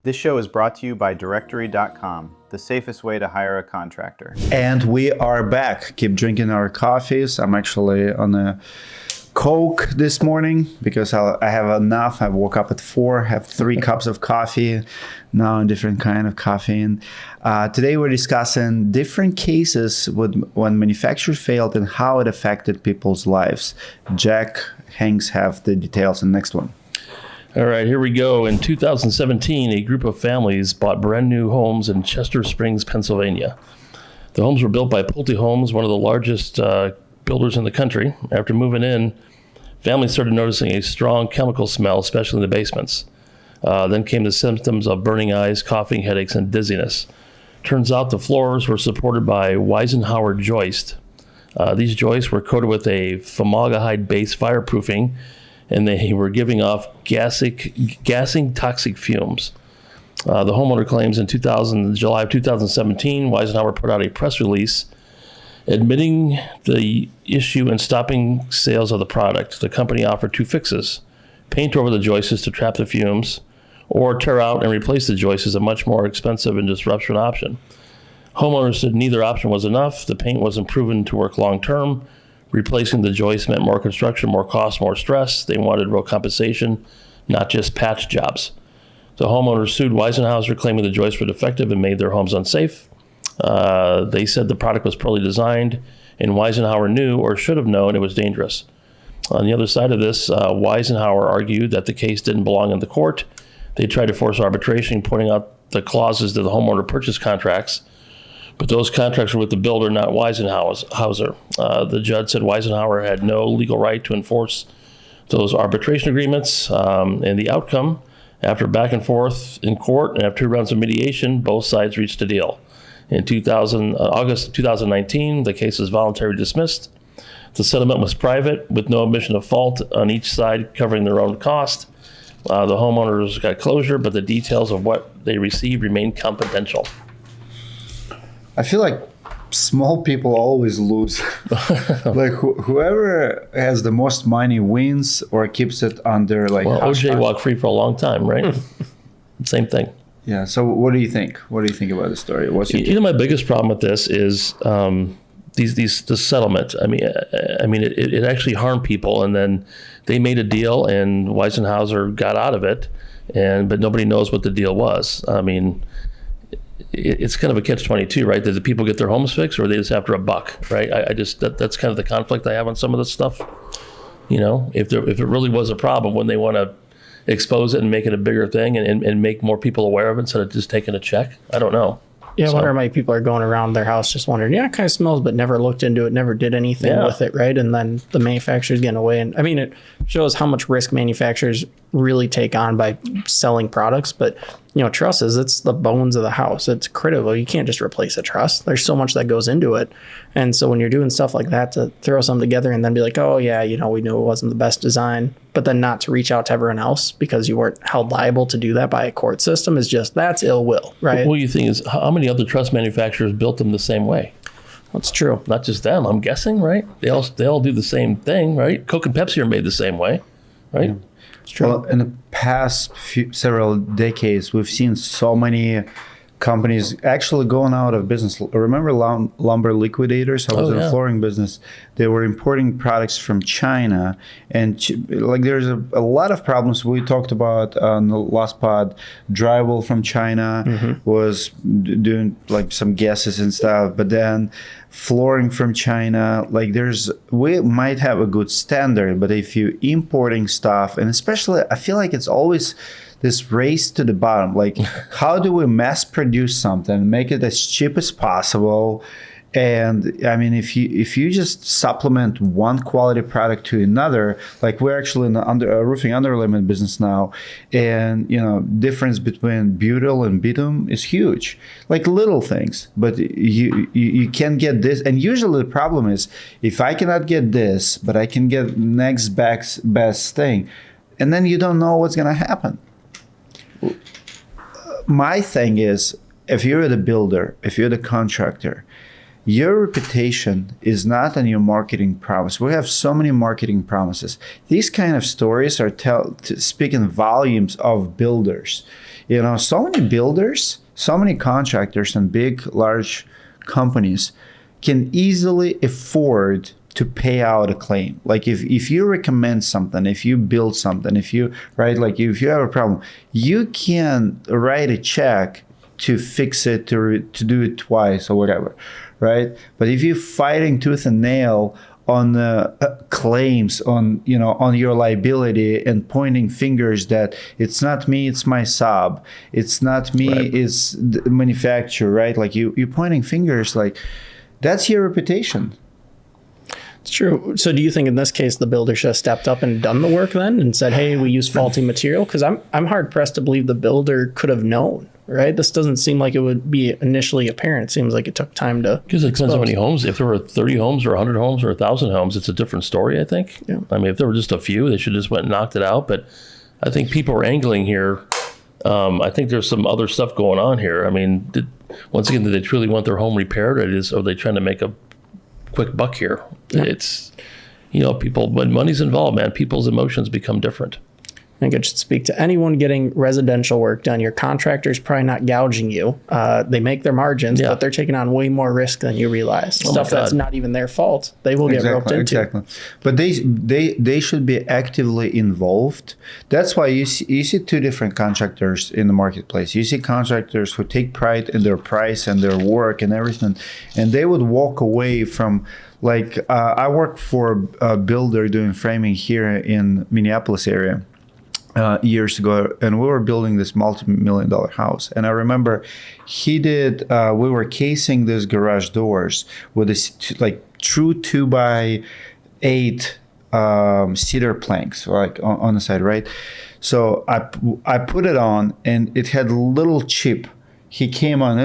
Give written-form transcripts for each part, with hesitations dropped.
This show is brought to you by Directory.com, the safest way to hire a contractor. And we are back. Keep drinking our coffees. I'm actually on a Coke this morning because I have enough. I woke up at 4, have 3 cups of coffee, now a different kind of caffeine. Today we're discussing different cases when manufacturers failed and how it affected people's lives. Jack, Hanks have the details in the next one. All right, here we go. In 2017, a group of families bought brand new homes in Chester Springs, Pennsylvania. The homes were built by Pulte Homes, one of the largest builders in the country. After moving in, families started noticing a strong chemical smell, especially in the basements. Then came the symptoms of burning eyes, coughing, headaches, and dizziness. Turns out the floors were supported by Weisenhower joist. These joists were coated with a formaldehyde-based fireproofing, and they were giving off gassing toxic fumes. The homeowner claims in July of 2017, Weisenhower put out a press release admitting the issue and stopping sales of the product. The company offered 2 fixes: paint over the joists to trap the fumes, or tear out and replace the joists, is a much more expensive and disruption option. Homeowners said neither option was enough. The paint wasn't proven to work long term. Replacing the joists meant more construction, more cost, more stress. They wanted real compensation, not just patch jobs. The homeowners sued Weisenhower, claiming the joists were defective and made their homes unsafe. They said the product was poorly designed, and Weisenhower knew or should have known it was dangerous. On the other side of this, Weisenhower argued that the case didn't belong in the court. They tried to force arbitration, pointing out the clauses to the homeowner purchase contracts. But those contracts were with the builder, not Weisenhower. The judge said Weisenhower had no legal right to enforce those arbitration agreements. And the outcome, after back and forth in court and after 2 rounds of mediation, both sides reached a deal. In August 2019, the case was voluntarily dismissed. The settlement was private, with no admission of fault on each side, covering their own cost. The homeowners got closure, but the details of what they received remain confidential. I feel like small people always lose. Like whoever has the most money wins or keeps it under like. Well, OJ walked free for a long time, right? Same thing. Yeah. So what do you think? What do you think about the story? My biggest problem with this is the settlement. I mean, it actually harmed people, and then they made a deal, and Weisenhower got out of it, but nobody knows what the deal was. I mean, it's kind of a catch-22, right? Did the people get their homes fixed, or are they just after a buck, right? That's kind of the conflict I have on some of this stuff. You know, if it really was a problem, wouldn't they want to expose it and make it a bigger thing and make more people aware of it instead of just taking a check? I don't know. Yeah, I wonder how many people are going around their house just wondering, it kind of smells, but never looked into it, never did anything with it, right? And then the manufacturer's getting away. And I mean, it shows how much risk manufacturers really take on by selling products. But, trusses, it's the bones of the house. It's critical. You can't just replace a truss. There's so much that goes into it. And so when you're doing stuff like that, to throw something together and then be like, oh, yeah, we knew it wasn't the best design, but then not to reach out to everyone else because you weren't held liable to do that by a court system that's ill will, right? Well, you think is how many other truss manufacturers built them the same way? That's true. Not just them, I'm guessing, right? They all do the same thing, right? Coke and Pepsi are made the same way, right? Yeah. Well, in the past several decades, we've seen so many companies actually going out of business. Remember lumber liquidators? I was in the flooring business. They were importing products from China, and there's a lot of problems we talked about on the last pod. Drywall from China was doing like some guesses and stuff, but then flooring from China, we might have a good standard, but if you're importing stuff, and especially I feel like it's always this race to the bottom, like how do we mass produce something, make it as cheap as possible? And I mean, if you just supplement one quality product to another, like we're actually in the roofing underlayment business now, and difference between butyl and bitumen is huge, like little things, but you can get this, and usually the problem is if I cannot get this, but I can get next best thing, and then you don't know what's gonna happen. My thing is, if you're the builder, if you're the contractor, your reputation is not on your marketing promise. We have so many marketing promises. These kind of stories are speaking volumes of builders. You know, so many builders, so many contractors and big, large companies can easily afford to pay out a claim. Like if you recommend something, if you build something, if you have a problem, you can write a check to fix it, to do it twice or whatever, right? But if you're fighting tooth and nail on the claims, on your liability, and pointing fingers that it's not me, it's my sub, it's not me, right, it's the manufacturer, right? Like you're pointing fingers, like that's your reputation. It's true. So do you think in this case the builder should have stepped up and done the work then and said, hey, we use faulty material? Because I'm hard pressed to believe the builder could have known, right? This doesn't seem like it would be initially apparent. It seems like it took time to Because it depends how many homes. If there were 30 homes or 100 homes or 1,000 homes, it's a different story, I think. Yeah. I mean, if there were just a few, they should just went and knocked it out. But I think people are angling here. I think there's some other stuff going on here. I mean, once again, do they truly want their home repaired, or are they trying to make a quick buck here? Yeah. It's, people, when money's involved, man, people's emotions become different. I think it should speak to anyone getting residential work done. Your contractor's probably not gouging you. They make their margins, but they're taking on way more risk than you realize. Stuff that's not even their fault, they will get roped into. Exactly. But they should be actively involved. That's why you see two different contractors in the marketplace. You see contractors who take pride in their price and their work and everything, and they would walk away from, like, I work for a builder doing framing here in Minneapolis area. Years ago, and we were building this multi-million-dollar house. And I remember we were casing these garage doors with this true 2x8 cedar planks, like on the side, right? So I put it on, and it had a little chip. He came on,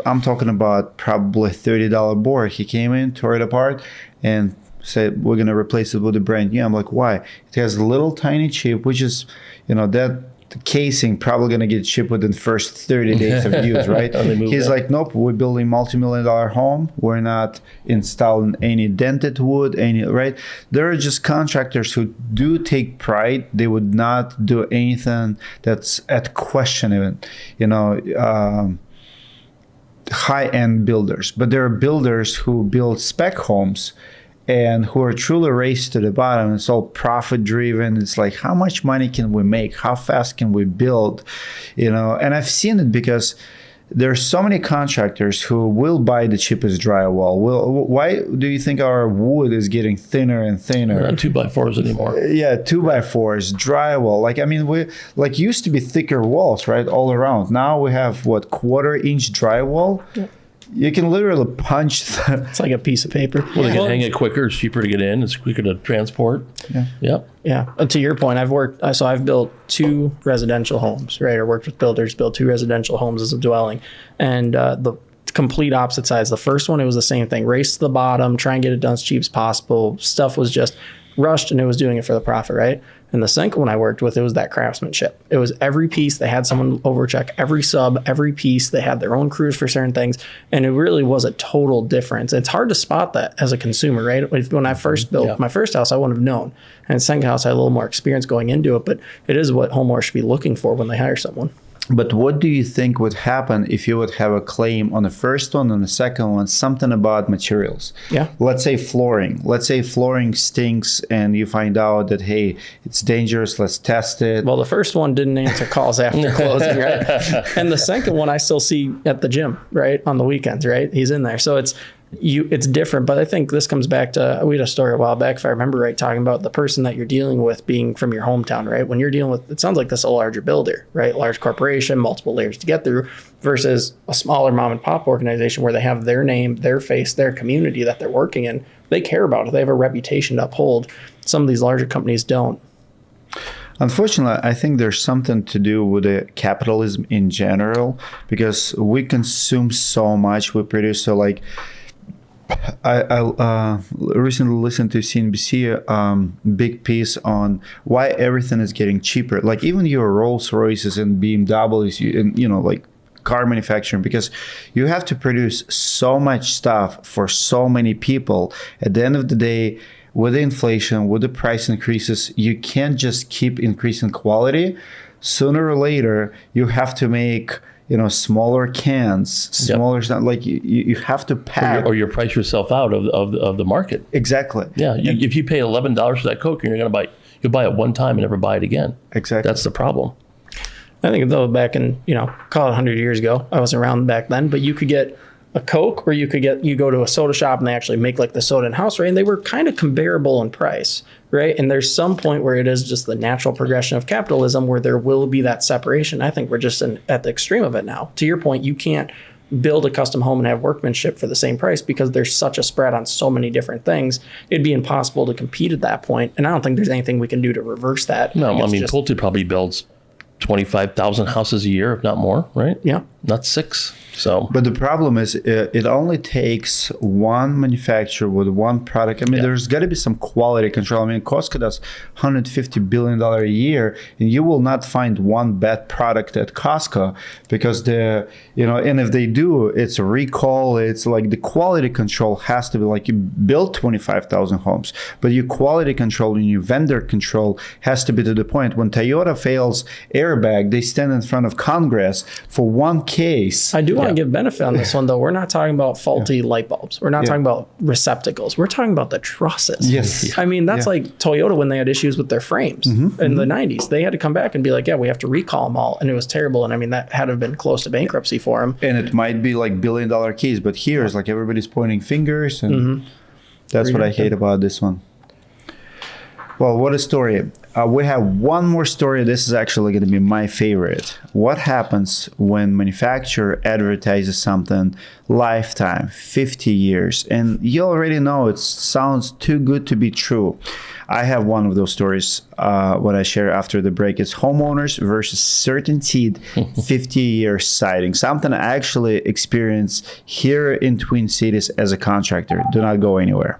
I'm talking about probably $30 board. He came in, tore it apart, and said, we're going to replace it with a brand new. I'm like, why? It has a little tiny chip, which is, that the casing probably going to get shipped within the first 30 days of use, right? He's like, nope, we're building multi-million-dollar home. We're not installing any dented wood, right? There are just contractors who do take pride. They would not do anything that's at question even, high-end builders. But there are builders who build spec homes and who are truly raced to the bottom. It's all profit driven. It's like, how much money can we make? How fast can we build? And I've seen it because there are so many contractors who will buy the cheapest drywall. Why do you think our wood is getting thinner and thinner? Not 2x4s anymore. Yeah, 2x4s, drywall. We used to be thicker walls, right, all around. Now we have 1/4-inch drywall. Yeah. You can literally punch it's like a piece of paper. Well, they can hang it quicker. It's cheaper to get in. It's quicker to transport. Yeah. Yep. Yeah. To your point, I've built 2 residential homes, right? Or worked with builders, built 2 residential homes as a dwelling. And the complete opposite sides. The first one, it was the same thing. Race to the bottom, try and get it done as cheap as possible. Stuff was just rushed, and it was doing it for the profit, right? And the second one I worked with, it was that craftsmanship. It was every piece. They had someone overcheck every sub, every piece. They had their own crews for certain things. And it really was a total difference. It's hard to spot that as a consumer, right? When I first built my first house, I wouldn't have known. And the second house, I had a little more experience going into it. But it is what homeowners should be looking for when they hire someone. But what do you think would happen if you would have a claim on the first one and the second one, something about materials? Yeah. Let's say flooring. Let's say flooring stinks and you find out that, hey, it's dangerous, let's test it. Well, the first one didn't answer calls after closing, right? And the second one I still see at the gym, right? On the weekends, right? He's in there. So it's different, but I think this comes back to, we had a story a while back, if I remember right, talking about the person that you're dealing with being from your hometown, right? When you're dealing with, it sounds like this is a larger builder, right? Large corporation, multiple layers to get through, versus a smaller mom and pop organization where they have their name, their face, their community that they're working in. They care about it. They have a reputation to uphold. Some of these larger companies don't. Unfortunately, I think there's something to do with the capitalism in general, because we consume so much, we produce, so like, I recently listened to CNBC big piece on why everything is getting cheaper. Like even your Rolls Royces and BMWs and like car manufacturing, because you have to produce so much stuff for so many people. At the end of the day, with the inflation, with the price increases, you can't just keep increasing quality. Sooner or later, you have to make smaller cans, smaller stuff. Like you have to pack, or you price yourself out of the market. Exactly. Yeah, if you pay $11 for that Coke, and you'll buy it one time and never buy it again. Exactly. That's the problem. I think though back in, call it 100 years ago, I wasn't around back then, but you could get a Coke, or you go to a soda shop and they actually make like the soda in house, right? And they were kind of comparable in price, right? And there's some point where it is just the natural progression of capitalism where there will be that separation. I think we're just at the extreme of it now. To your point, you can't build a custom home and have workmanship for the same price because there's such a spread on so many different things. It'd be impossible to compete at that point. And I don't think there's anything we can do to reverse that. No, Pulte probably builds 25,000 houses a year, if not more, right? Yeah. Not 6. So, but the problem is it only takes one manufacturer with one product. I mean, there's got to be some quality control. I mean, Costco does $150 billion a year, and you will not find one bad product at Costco because and if they do, it's a recall. It's like the quality control has to be like you build 25,000 homes, but your quality control and your vendor control has to be to the point. When Toyota fails airbag, they stand in front of Congress for one case. I do want to give benefit on this one, though. We're not talking about faulty light bulbs. We're not talking about receptacles. We're talking about the trusses. Yes. I mean, that's like Toyota when they had issues with their frames in the 90s. They had to come back and be like, yeah, we have to recall them all. And it was terrible. And I mean, that had to have been close to bankruptcy for them. And it might be like $1 billion keys, but here it's like everybody's pointing fingers. And that's what I hate about this one. Well, what a story. We have one more story. This is actually going to be my favorite. What happens when manufacturer advertises something lifetime, 50 years, and you already know it sounds too good to be true. I have one of those stories, what I share after the break. It's Homeowners versus Certainteed 50-year siding, something I actually experienced here in Twin Cities as a contractor. Do not go anywhere.